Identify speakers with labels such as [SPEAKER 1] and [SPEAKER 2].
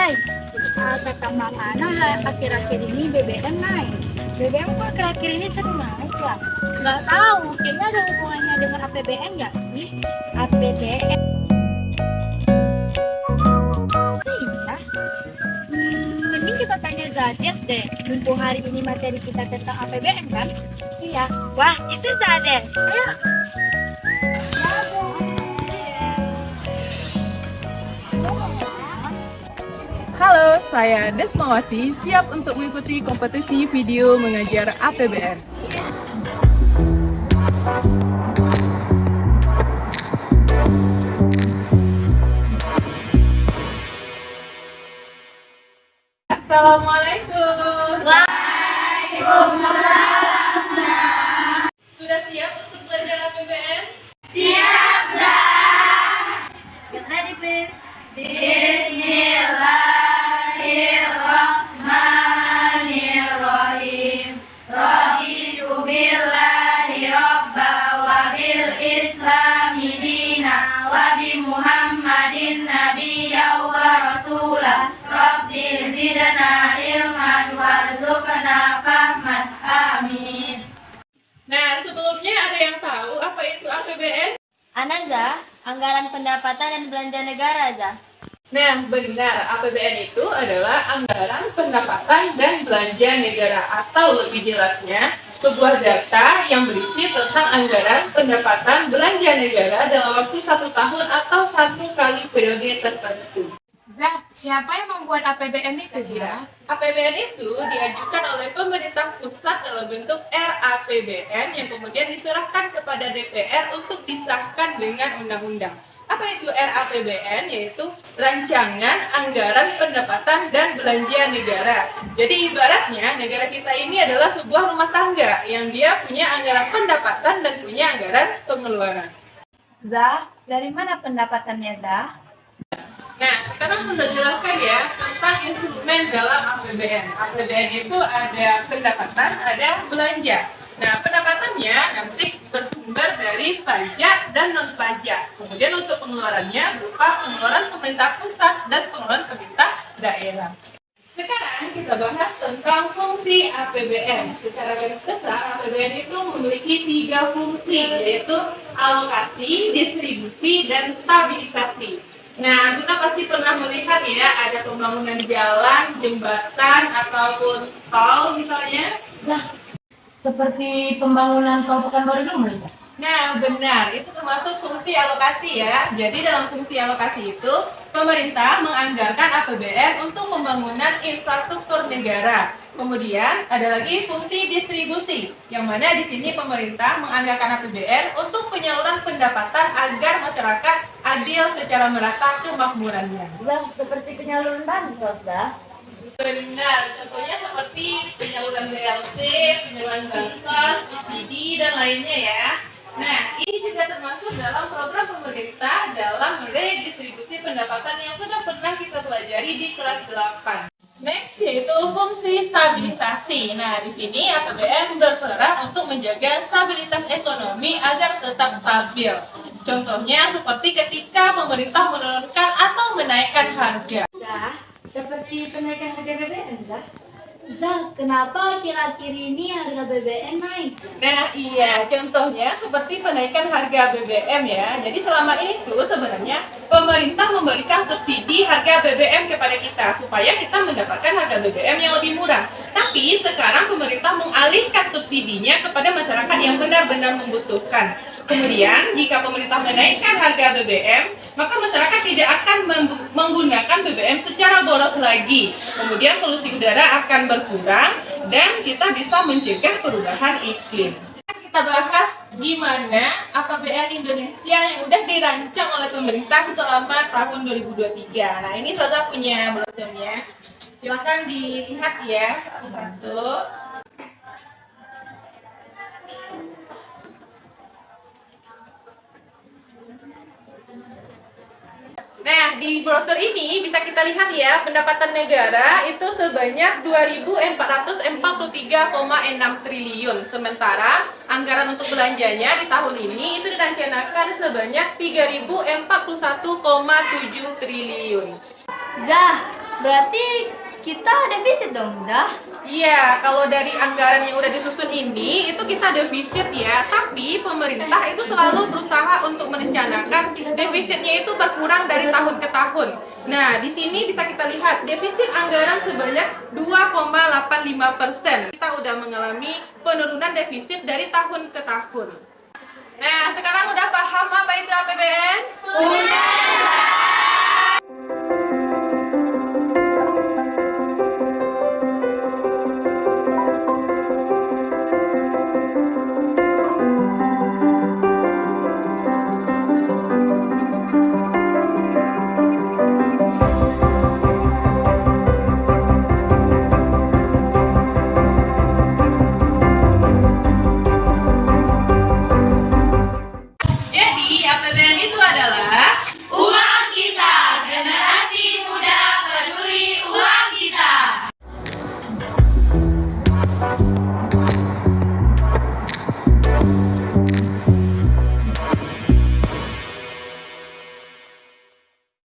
[SPEAKER 1] Zai, kata Mama akhir-akhir ini BBM naik. BBM kok akhir-akhir ini sering naik ya? Nggak tahu, kayaknya ada hubungannya dengan APBN nggak sih? APBN sih ya? Mending kita tanya Zades deh. Mumpung hari ini materi kita tentang APBN kan? Iya. Wah, itu Zades. Ayo.
[SPEAKER 2] Halo, saya Desmawati, siap untuk mengikuti kompetisi video mengajar APBN. Assalamualaikum.
[SPEAKER 1] Waalaikumsalam.
[SPEAKER 2] Sudah siap untuk belajar APBN?
[SPEAKER 1] Siap, Zah.
[SPEAKER 2] Get ready, please.
[SPEAKER 1] Bismillahirrahmanirrahim. Raditu billahi robba wa bil islami dina wa bi Muhammadin nabiyya wa rasulah. Rabbi zidna ilman warzuqna fahman. Amin.
[SPEAKER 2] Nah, sebelumnya ada yang tahu apa itu APBN?
[SPEAKER 3] Anaza, anggaran pendapatan dan belanja negara, Zah.
[SPEAKER 2] Nah, benar. APBN itu adalah anggaran pendapatan dan belanja negara, atau lebih jelasnya, sebuah data yang berisi tentang anggaran pendapatan belanja negara dalam waktu 1 tahun atau 1 kali periode tertentu.
[SPEAKER 4] Zah, siapa yang membuat APBN itu, Zah?
[SPEAKER 2] APBN itu diajukan oleh pemerintah pusat dalam bentuk RAPBN yang kemudian diserahkan kepada DPR untuk disahkan dengan undang-undang. Apa itu RAPBN? Yaitu Rancangan Anggaran Pendapatan dan Belanja Negara. Jadi ibaratnya negara kita ini adalah sebuah rumah tangga yang dia punya anggaran pendapatan dan punya anggaran pengeluaran.
[SPEAKER 4] Zah, dari mana pendapatannya, Zah?
[SPEAKER 2] Nah, sekarang sudah jelaskan ya tentang instrumen dalam APBN. APBN itu ada pendapatan, ada belanja. Nah, pendapatannya nanti bersumber dari pajak dan non-pajak. Kemudian untuk pengeluarannya berupa pengeluaran pemerintah pusat dan pengeluaran pemerintah daerah. Sekarang kita bahas tentang fungsi APBN. Secara garis besar, APBN itu memiliki 3 fungsi, yaitu alokasi, distribusi, dan stabilisasi. Nah, kita pasti pernah melihat ya, ada pembangunan jalan, jembatan, ataupun tol misalnya.
[SPEAKER 4] Zah, seperti pembangunan tol Pekanbaru dulu, Zah.
[SPEAKER 2] Nah, benar. Itu termasuk fungsi alokasi ya. Jadi dalam fungsi alokasi itu, pemerintah menganggarkan APBN untuk pembangunan infrastruktur negara. Kemudian ada lagi fungsi distribusi, yang mana di sini pemerintah menganggarkan APBN untuk penyaluran pendapatan agar masyarakat adil secara merata kemakmurannya.
[SPEAKER 3] Zah, seperti penyaluran bansos, Zah.
[SPEAKER 2] Benar, contohnya seperti penyaluran BLT, penyaluran bansos, subsidi, dan lainnya ya. Nah, ini juga termasuk dalam program pemerintah dalam redistribusi pendapatan yang sudah pernah kita pelajari di kelas 8. Next, yaitu fungsi stabilisasi. Nah, di sini APBN berperan untuk menjaga stabilitas ekonomi agar tetap stabil. Contohnya seperti ketika pemerintah menurunkan atau menaikkan harga.
[SPEAKER 3] Zah, seperti penaikan harga BBM, Zah.
[SPEAKER 1] Zah, kenapa akhir-akhir ini harga BBM naik?
[SPEAKER 2] Nah iya, contohnya seperti penaikan harga BBM ya. Jadi selama itu sebenarnya pemerintah memberikan subsidi harga BBM kepada kita supaya kita mendapatkan harga BBM yang lebih murah. Tapi sekarang pemerintah mengalihkan subsidinya kepada masyarakat yang benar-benar membutuhkan. Kemudian jika pemerintah menaikkan harga BBM, maka masyarakat tidak akan menggunakan BBM secara boros lagi. Kemudian polusi udara akan berkurang dan kita bisa mencegah perubahan iklim. Kita bahas gimana APBN Indonesia yang udah dirancang oleh pemerintah selama tahun 2023. Nah, ini Saza punya brosurnya. Silakan dilihat ya satu-satu. Nah, di brosur ini bisa kita lihat ya, pendapatan negara itu sebanyak 2.443,6 triliun. Sementara anggaran untuk belanjanya di tahun ini itu direncanakan sebanyak 3.041,7 triliun.
[SPEAKER 3] Zah, Berarti kita defisit dong, Zah.
[SPEAKER 2] Iya, kalau dari anggaran yang udah disusun ini, itu kita defisit ya. Tapi pemerintah itu selalu berusaha untuk merencanakan defisitnya itu berkurang dari tahun ke tahun. Nah, di sini bisa kita lihat defisit anggaran sebanyak 2,85%. Kita udah mengalami penurunan defisit dari tahun ke tahun. Nah, sekarang udah paham apa itu APBN?
[SPEAKER 3] Sudah.